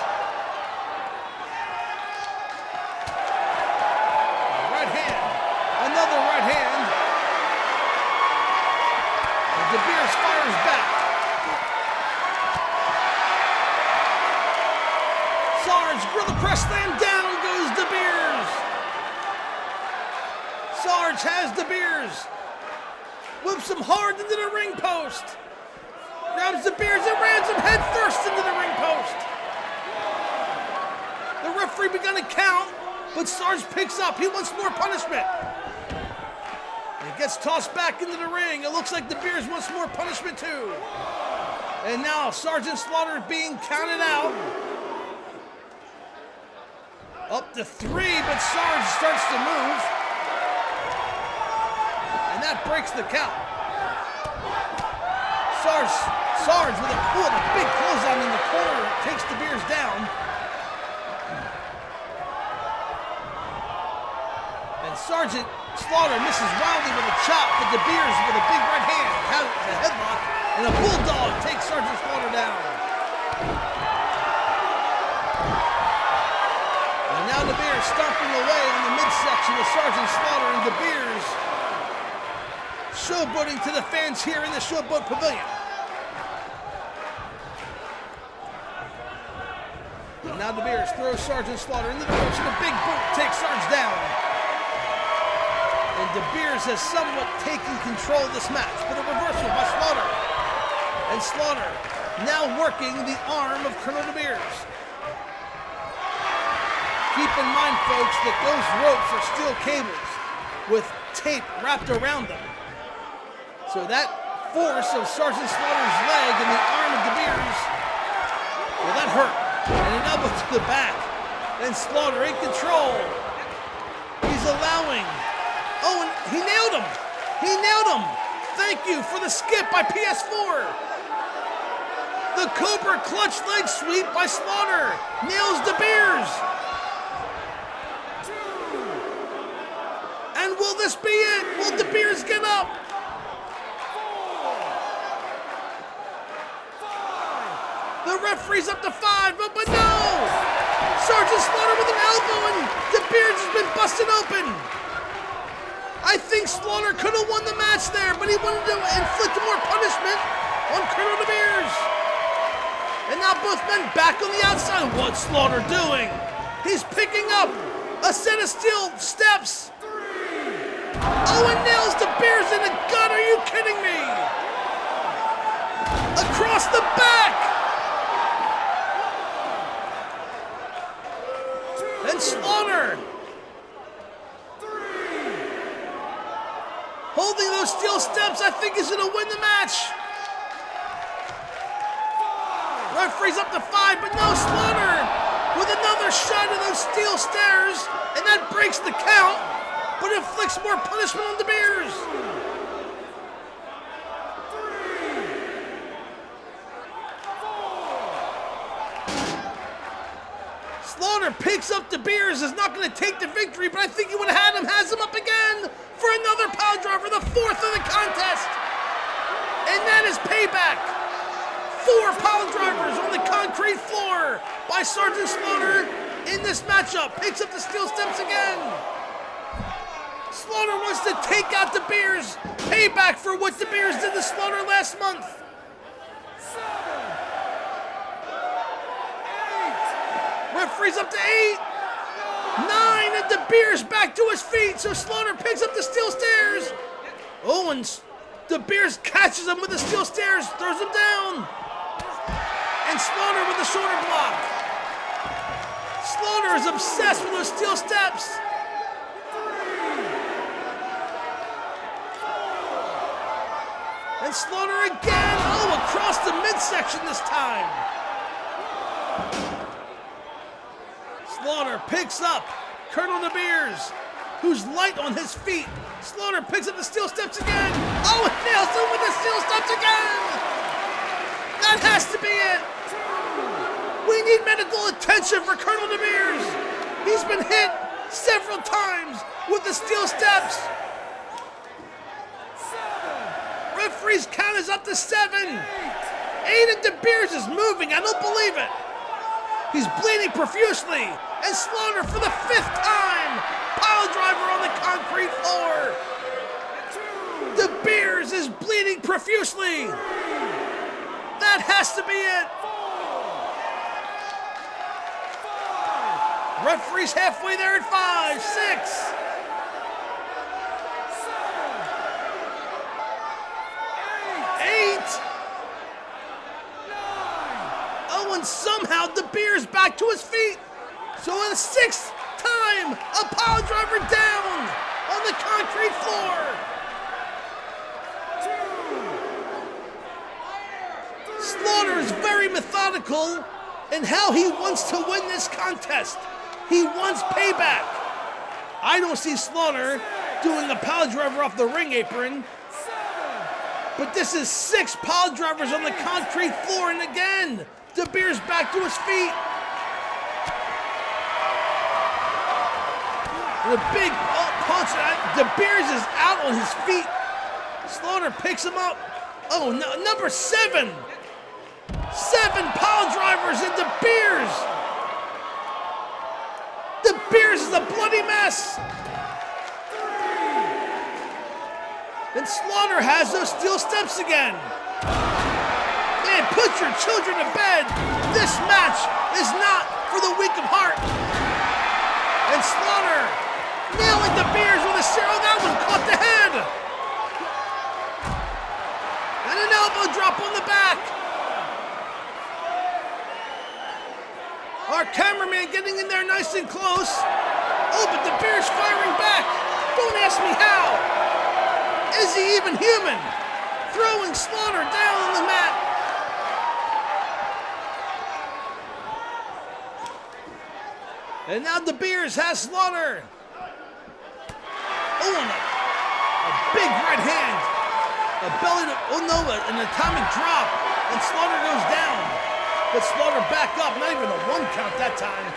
Right hand, another right hand. And DeBeers fires back. Sarge, gorilla press slam, down goes DeBeers. Sarge has DeBeers. Whips him hard into the ring post. Grabs DeBeers and rams him head first into the ring post. The referee begun to count, but Sarge picks up. He wants more punishment. And he gets tossed back into the ring. It looks like DeBeers wants more punishment too. And now Sergeant Slaughter being counted out. Up to 3, but Sarge starts to move. And that breaks the count. Sarge with a big clothesline in the corner takes DeBeers down. And Sergeant Slaughter misses wildly with a chop, but DeBeers with a big right hand has a headlock, and a bulldog takes Sergeant Slaughter down. And now DeBeers stomping away in the midsection of Sergeant Slaughter, and DeBeers showboating to the fans here in the Showboat Pavilion. And now DeBeers throws Sergeant Slaughter into the ropes, and a big boot takes Sarge down. And DeBeers has somewhat taken control of this match, but a reversal by Slaughter. And Slaughter now working the arm of Colonel DeBeers. Keep in mind, folks, that those ropes are steel cables with tape wrapped around them. So that force of Sergeant Slaughter's leg and the arm of DeBeers, well, that hurt. And an elbow to the back. And Slaughter in control. He's allowing. Oh, and he nailed him. He nailed him. Thank you for the skip by PS4. The Cobra clutch leg sweep by Slaughter nails DeBeers. 2. And will this be it? Will DeBeers get up? 4, 5. The The referee's up to 5, but no! Sergeant Slaughter with an elbow, and DeBeers has been busted open. I think Slaughter could have won the match there, but he wanted to inflict more punishment on Col DeBeers. And now both men back on the outside. What's Slaughter doing? He's picking up a set of steel steps. And nails DeBeers in the gut. Are you kidding me? Across the back. And Slaughter holding those steel steps, I think he's gonna win the match. Referee's up to 5, but no, Slaughter with another shot of those steel stairs, and that breaks the count, but inflicts more punishment on DeBeers. Slaughter picks up DeBeers, is not going to take the victory, but I think he would have had him, has him up again for another pile driver, the 4th of the contest. And that is payback. 4 pile drivers on the concrete floor by Sergeant Slaughter in this matchup. Picks up the steel steps again. Slaughter wants to take out DeBeers. Payback for what DeBeers did to Slaughter last month. 7, 8. Referee's up to 8. 9, and DeBeers back to his feet, so Slaughter picks up the steel stairs. Owens, DeBeers catches him with the steel stairs, throws him down. And Slaughter with the shoulder block. Slaughter is obsessed with those steel steps. 3, 4. And Slaughter again, across the midsection this time. Slaughter picks up Col DeBeers, who's light on his feet. Slaughter picks up the steel steps again. And nails him with the steel steps again. That has to be it. We need medical attention for Col DeBeers. He's been hit several times with the steel steps. 7. Referee's count is up to 7. 8, and DeBeers is moving. I don't believe it. He's bleeding profusely. And Slaughter for the 5th time. Pile driver on the concrete floor. 2. DeBeers is bleeding profusely. That has to be it. 4. 5. Referee's halfway there at 5, 6. 7. 8. 9. And somehow DeBeers back to his feet. So in the 6th time, a pile driver down on the concrete floor. 2. Slaughter is very methodical in how he wants to win this contest. He wants payback. I don't see Slaughter doing a pile driver off the ring apron. 7. But this is 6 pile drivers on the concrete floor, and again, DeBeers back to his feet. The big punch. DeBeers is out on his feet. Slaughter picks him up. Oh, no, number 7. 7 pile drivers and DeBeers. DeBeers is a bloody mess. 3. And Slaughter has those steel steps again. Man, put your children to bed. This match is not for the weak of heart. And Slaughter nailing DeBeers with a zero. That one caught the head. And an elbow drop on the back. Our cameraman getting in there nice and close. But DeBeers firing back. Don't ask me how. Is he even human? Throwing Slaughter down on the mat. And now DeBeers has Slaughter. And a big right hand. A belly to, an atomic drop. And Slaughter goes down. But Slaughter back up, not even a 1 count that time.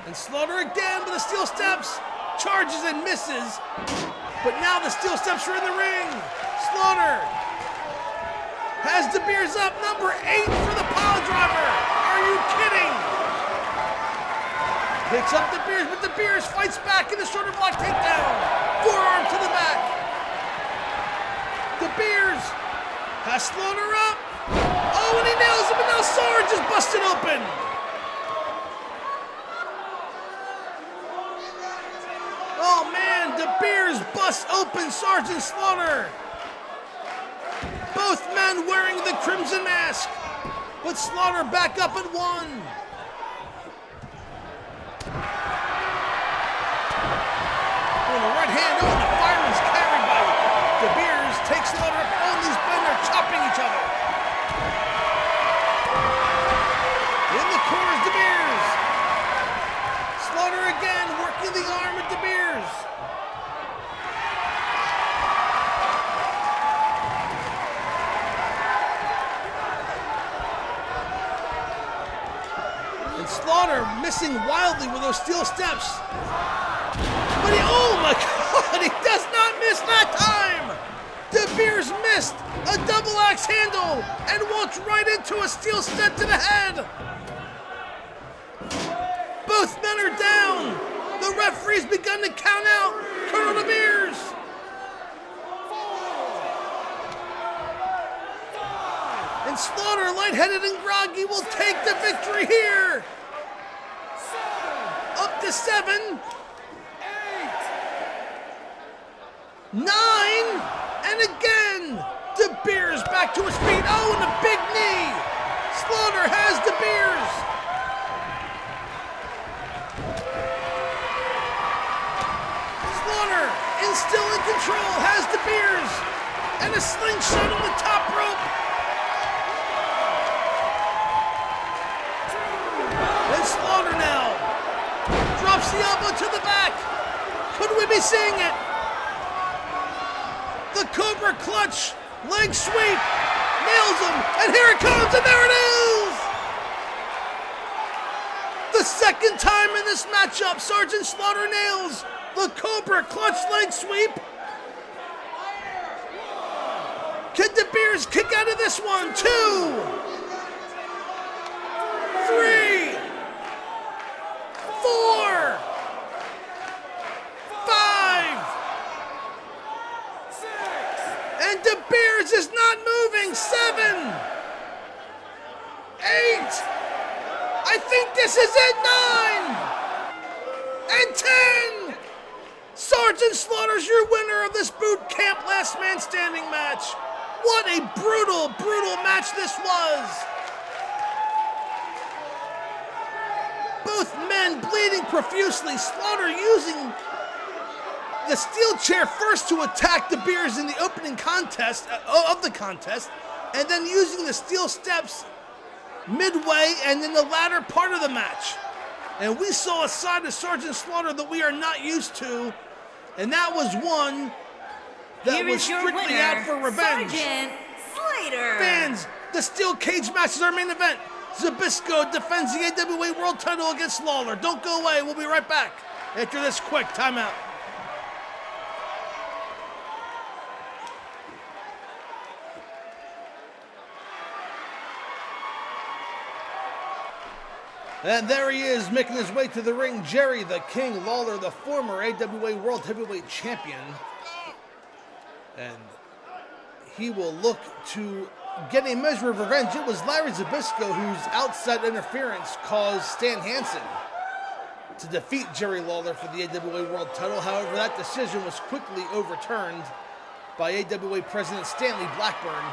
And Slaughter again with the steel steps. Charges and misses. But now the steel steps are in the ring. Slaughter. Has DeBeers up, number 8 for the pile driver. Are you kidding? Picks up DeBeers, but DeBeers fights back in the shoulder block takedown. Forearm to the back. DeBeers has Slaughter up. Oh, and he nails him, and now Sarge is busted open. Oh man, DeBeers busts open Sergeant Slaughter. Both men wearing the crimson mask, but Slaughter back up at 1. Oh, the right hand, oh, and the fireman's carry by DeBeers takes Slaughter. Oh, these men are chopping each other. In the corner is DeBeers. Slaughter again, working the arm at DeBeers. And Slaughter missing wildly with those steel steps. But he, oh my God, he does not miss that time. DeBeers missed a double axe handle and walked right into a steel step to the head. Both men are down. The referee's begun to count out Col DeBeers. 4, 5, And Slaughter, lightheaded and groggy, will take the victory here. 7, Up to 7, 8, 9, and again. DeBeers back to his feet. Oh, and a big knee. Slaughter has DeBeers. Slaughter, still in control, has DeBeers, and a slingshot on the top rope. And Slaughter now drops the elbow to the back. Could we be seeing it? The Cobra clutch, leg sweep, nails him, and here it comes, and there it is! The second time in this matchup, Sergeant Slaughter nails the Cobra clutch leg sweep. Can DeBeers kick out of this one? 2, 3, 4, 5, 6, and DeBeers is not moving. 7, 8, I think this is it. 9, and 10. Sergeant Slaughter's your winner of this boot camp last man standing match. What a brutal, brutal match this was. Both men bleeding profusely. Slaughter using the steel chair first to attack DeBeers in the opening contest of the contest, and then using the steel steps midway and in the latter part of the match. And we saw a side of Sergeant Slaughter that we are not used to, and that was one that Here was is your strictly winner, out for revenge. Sergeant Slater. Fans, the steel cage match is our main event. Zbyszko defends the AWA World Title against Lawler. Don't go away. We'll be right back after this quick timeout. And there he is, making his way to the ring, Jerry the King Lawler, the former AWA World Heavyweight Champion. And he will look to get a measure of revenge. It was Larry Zbyszko whose outside interference caused Stan Hansen to defeat Jerry Lawler for the AWA World Title. However, that decision was quickly overturned by AWA President Stanley Blackburn.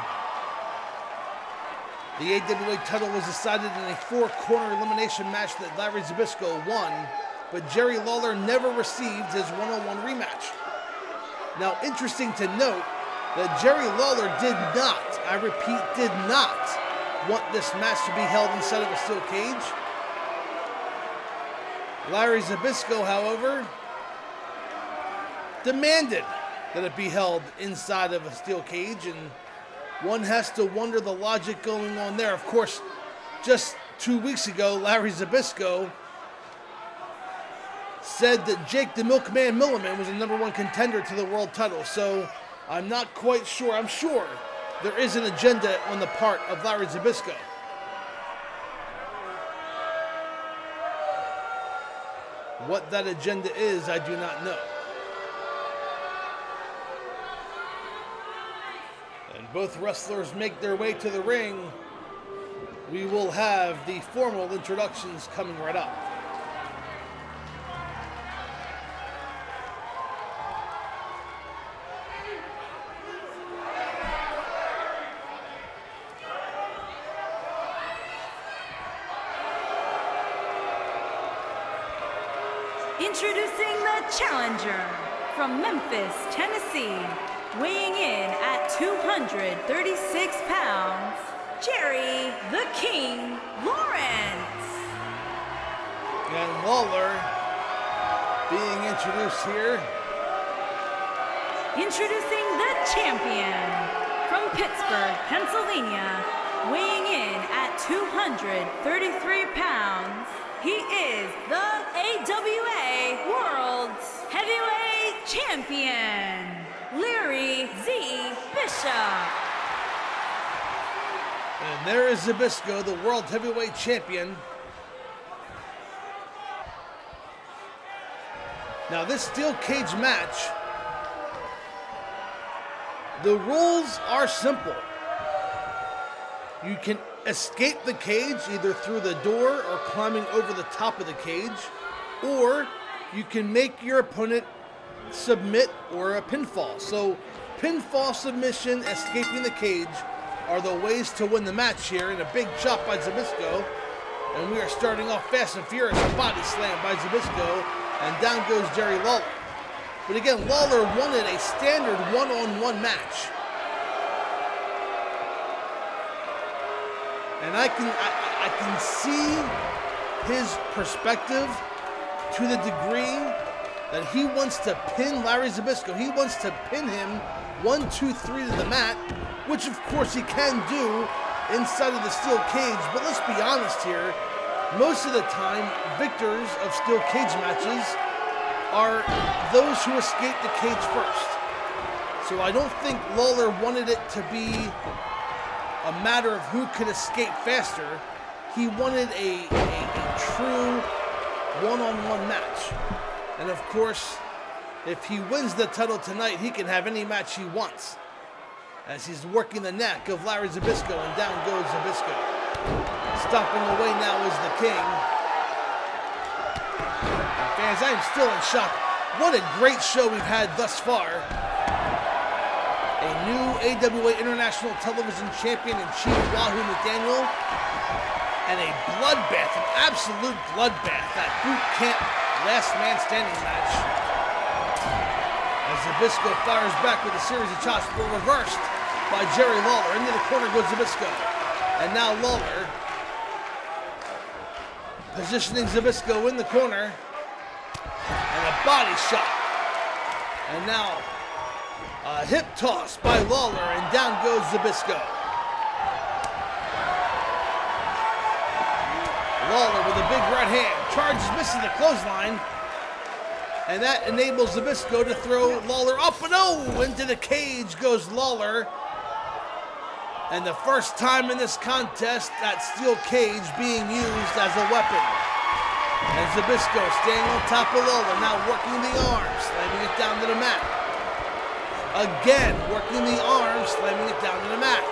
The AWA title was decided in a 4-corner elimination match that Larry Zbyszko won, but Jerry Lawler never received his one-on-one rematch. Now, interesting to note that Jerry Lawler did not, I repeat, did not want this match to be held inside of a steel cage. Larry Zbyszko, however, demanded that it be held inside of a steel cage, and one has to wonder the logic going on there. Of course, just 2 weeks ago, Larry Zbyszko said that Jake the Milkman Milliman was the #1 contender to the world title. So I'm not quite sure. I'm sure there is an agenda on the part of Larry Zbyszko. What that agenda is, I do not know. And both wrestlers make their way to the ring. We will have the formal introductions coming right up. Introducing the challenger from Memphis, Tennessee, weighing in at 236 pounds, Jerry the King Lawrence. And Lawler being introduced here. Introducing the champion from Pittsburgh, Pennsylvania, weighing in at 233 pounds, he is the AWA World Heavyweight Champion, Larry Zbyszko. And there is Zbyszko, the World Heavyweight Champion. Now this steel cage match, the rules are simple. You can escape the cage either through the door or climbing over the top of the cage, or you can make your opponent submit or a pinfall. So pinfall, submission, escaping the cage are the ways to win the match here. And a big chop by Zbyszko, and we are starting off fast and furious. A body slam by Zbyszko, and down goes Jerry Lawler. But again, Lawler wanted a standard one-on-one match. And I can see his perspective to the degree that he wants to pin Larry Zbyszko. He wants to pin him 1, 2, 3 to the mat, which of course he can do inside of the steel cage. But let's be honest here, most of the time, victors of steel cage matches are those who escape the cage first. So I don't think Lawler wanted it to be a matter of who could escape faster. He wanted a true one-on-one match. And of course, if he wins the title tonight, he can have any match he wants, as he's working the neck of Larry Zbyszko, and down goes Zbyszko. Stomping away now is the King. And fans, I am still in shock. What a great show we've had thus far. A new AWA International Television Champion-in-Chief, Wahoo McDaniel, and a bloodbath, an absolute bloodbath, that boot camp last man standing match. As Zbyszko fires back with a series of chops, but reversed by Jerry Lawler. Into the corner goes Zbyszko. And now Lawler positioning Zbyszko in the corner. And a body shot. And now a hip toss by Lawler, and down goes Zbyszko. Lawler with a big right hand, charges, misses the clothesline, and that enables Zbyszko to throw Lawler up, and oh, into the cage goes Lawler. And the first time in this contest, that steel cage being used as a weapon. And Zbyszko staying on top of Lawler, now working the arms, slamming it down to the mat. Again, working the arms, slamming it down to the mat.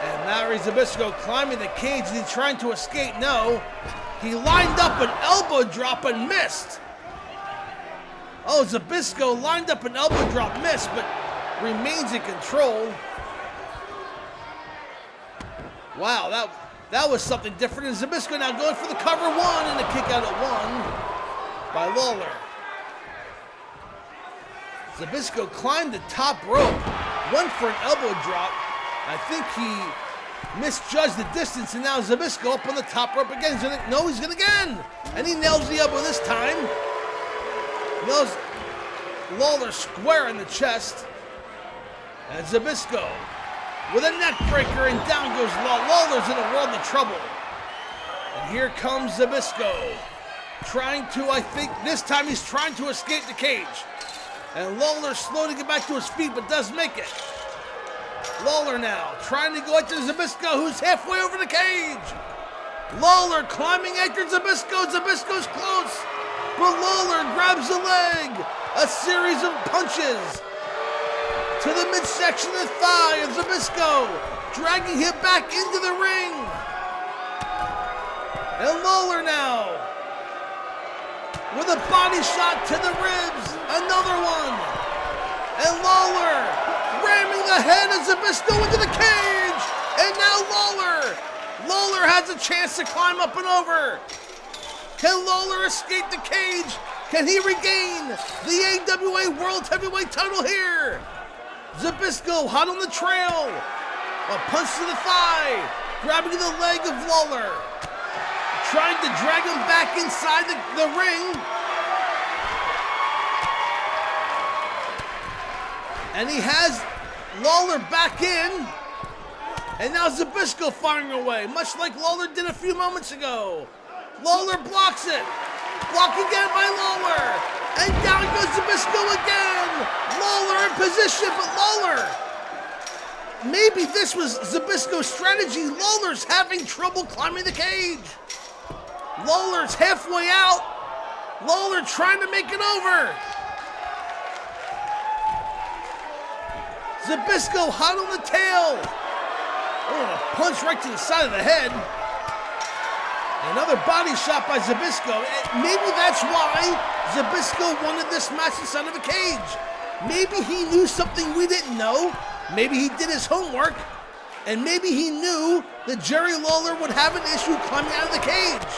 And Larry Zbyszko climbing the cage. Is he trying to escape? No. He lined up an elbow drop and missed. Oh, Zbyszko lined up an elbow drop, missed, but remains in control. Wow, that was something different. And Zbyszko now going for the cover one, and a kick out at one by Lawler. Zbyszko climbed the top rope, went for an elbow drop. I think he misjudged the distance, and now Zbyszko up on the top rope again. He's gonna again. And he nails the elbow this time. Nails Lawler square in the chest. And Zbyszko with a neck breaker, and down goes Lawler. Lawler's in a world of trouble. And here comes Zbyszko, trying to, I think this time he's trying to escape the cage. And Lawler's slow to get back to his feet, but does make it. Lawler now trying to go after Zbyszko, who's halfway over the cage. Lawler climbing after Zbyszko. Zbyszko's close, but Lawler grabs the leg. A series of punches to the midsection of the thigh of Zbyszko, dragging him back into the ring. And Lawler now with a body shot to the ribs. Another one. And Lawler ramming the head of Zbyszko into the cage. And now Lawler has a chance to climb up and over. Can Lawler escape the cage? Can he regain the AWA World Heavyweight title here? Zbyszko hot on the trail. A punch to the thigh, grabbing the leg of Lawler. Trying to drag him back inside the ring. And he has Lawler back in. And now Zbyszko firing away, much like Lawler did a few moments ago. Lawler blocks it. Blocked again by Lawler. And down goes Zbyszko again. Lawler in position, but Lawler. Maybe this was Zbyszko's strategy. Lawler's having trouble climbing the cage. Lawler's halfway out. Lawler trying to make it over. Zbyszko hot on the tail. Oh, and a punch right to the side of the head. Another body shot by Zbyszko. Maybe that's why Zbyszko wanted this match inside of a cage. Maybe he knew something we didn't know. Maybe he did his homework. And maybe he knew that Jerry Lawler would have an issue climbing out of the cage.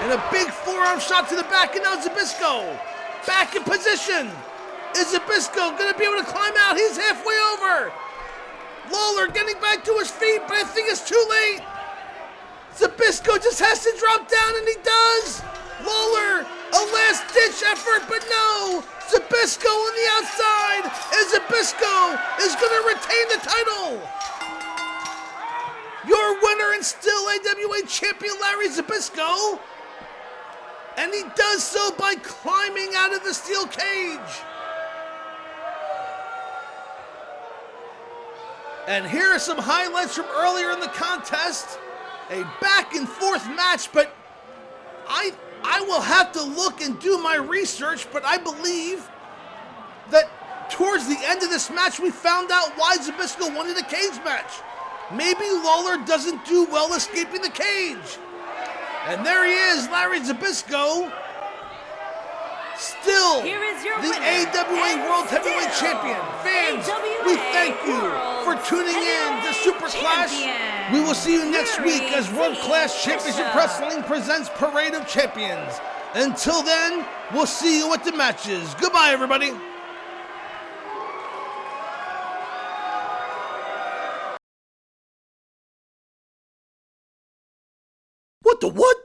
And a big forearm shot to the back, and now Zbyszko back in position. Is Zbyszko gonna be able to climb out? He's halfway over. Lawler getting back to his feet, but I think it's too late. Zbyszko just has to drop down, and he does. Lawler, a last-ditch effort, but no. Zbyszko on the outside, and Zbyszko is gonna retain the title. Your winner and still AWA champion Larry Zbyszko. And he does so by climbing out of the steel cage. And here are some highlights from earlier in the contest. A back and forth match, but I will have to look and do my research, but I believe that towards the end of this match, we found out why Zbyszko wanted a cage match. Maybe Lawler doesn't do well escaping the cage. And there he is, Larry Zbyszko, still Here is your the winner, AWA and World Heavyweight still Champion. Fans, AWA we thank you World for tuning in to Super Clash. Champion, We will see you next Jerry week as World Class Championship Zbyszko. Wrestling presents Parade of Champions. Until then, we'll see you at the matches. Goodbye, everybody. What the what?